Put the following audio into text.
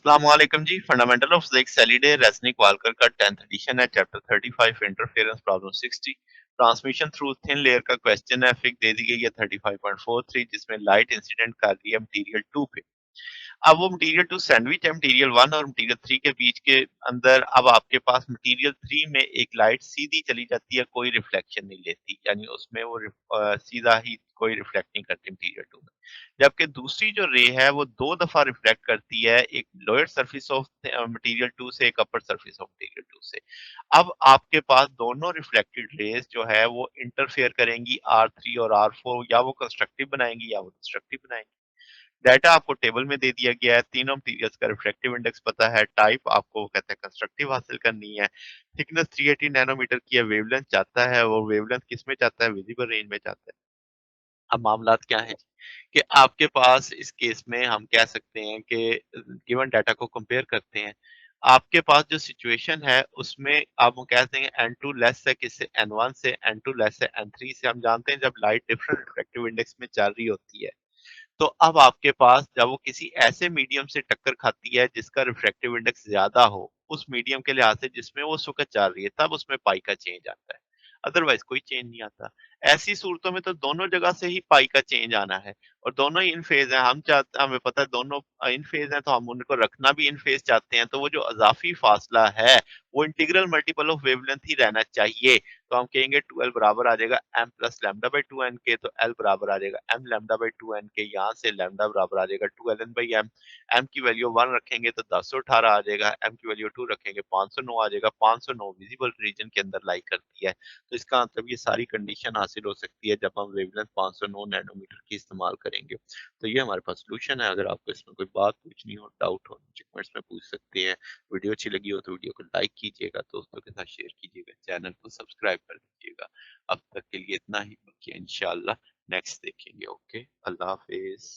السلام علیکم جی، fundamental of physics Halliday Resnick Walker کا 10th ایڈیشن ہے، chapter 35 interference problem 60 transmission through thin layer کا کویسچن ہے، فک دے دی گئی ہے 35.43 جس میں لائٹ انسیڈنٹ کر رہی ہے مٹیریل 2 پہ۔ اب وہ مٹیریل 2 سینڈوچ ہے مٹیریل 1 اور مٹیریل 3 کے بیچ کے اندر۔ اب آپ کے پاس مٹیریل 3 میں ایک لائٹ سیدھی چلی جاتی ہے، کوئی ریفلیکشن نہیں لیتی، یعنی اس میں وہ سیدھا ہی کوئی ریفلیکٹ نہیں کرتی مٹیریل 2 میں، جبکہ دوسری جو رے ہے وہ دو دفعہ ریفلیکٹ کرتی ہے، ایک لوئر سرفیس آف مٹیریل 2 سے، ایک اپر سرفیس آف مٹیریل 2 سے۔ اب آپ کے پاس دونوں ریفلیکٹڈ ریز جو ہے وہ انٹرفیئر کریں گی R3 اور R4، یا وہ کنسٹرکٹیو بنائیں گی یا وہ ڈسٹرکٹیو بنائیں گی۔ ڈیٹا آپ کو ٹیبل میں دے دیا گیا ہے، تینوں مٹیریلز کا ریفریکٹیو انڈیکس پتا ہے، ٹائپ آپ کو کہتے ہیں کنسٹرکٹیو حاصل کرنی ہے، تھکنس 380 نینو میٹر کی ہے، ویو لینتھ چاہتا ہے، وہ ویو لینتھ کس میں چاہتا ہے؟ ویزیبل رینج میں چاہتا ہے۔ اب معاملات کیا ہیں کہ آپ کے پاس اس کیس میں ہم کہہ سکتے ہیں کہ گیون ڈیٹا کو کمپیئر کرتے ہیں، آپ کے پاس جو سچویشن ہے اس میں آپ کہتے ہیں N2 لیس ہے کس سے؟ N1 سے۔ N2 لیس ہے N3 سے۔ ہم جانتے ہیں جب لائٹ ڈفرنٹ ریفریکٹیو انڈیکس میں چل رہی ہوتی ہے تو اب آپ کے پاس جب وہ کسی ایسے میڈیم سے ٹکر کھاتی ہے جس کا ریفریکٹیو انڈیکس زیادہ ہو، اس میڈیم کے لحاظ سے جس میں وہ اس وقت چل رہی ہے، تب اس میں پائی کا چینج آتا ہے، ادروائز کوئی چینج نہیں آتا۔ ایسی صورتوں میں تو دونوں جگہ سے ہی پائی کا چینج آنا ہے، اور دونوں ہی ان فیز ہیں، ہم چاہتے ہمیں پتہ ہے دونوں ان فیز ہیں، تو ہم ان کو رکھنا بھی ان فیز چاہتے ہیں، تو وہ جو اضافی فاصلہ ہے وہ integral multiple of wavelength ہی رہنا چاہیے۔ تو ہم کہیں گے 2L برابر آ جائے گا m plus lambda by 2n کے، تو L برابر آ جائے گا m لیمڈا بائی 2n کے، یہاں سے لیمڈا برابر آ جائے گا 2ln بائی m۔ m کی ویلیو 1 رکھیں گے تو 1018 آ جائے گا، m کی ویلیو 2 رکھیں گے 509 آ جائے گا۔ 509 ویزیبل ریجن کے اندر لائی کرتی ہے، تو اس کا مطلب یہ ساری کنڈیشن حاصل ہو سکتی ہے جب ہم ویو لینتھ 509 نینو میٹر کی استعمال کریں گے۔ تو یہ ہمارے پاس سولوشن ہے۔ اگر آپ کو اس میں کوئی بات پوچھنی ہو، ڈاؤٹ ہو، کمنٹس میں پوچھ سکتے ہیں۔ ویڈیو اچھی لگی ہو تو ویڈیو کو لائک کیجیے گا، دوستوں کے ساتھ شیئر کیجیے گا، چینل کو سبسکرائب کر دیجیے گا۔ اب تک کے لیے اتنا ہی، باقی انشاءاللہ نیکسٹ دیکھیں گے۔ اوکے، اللہ حافظ۔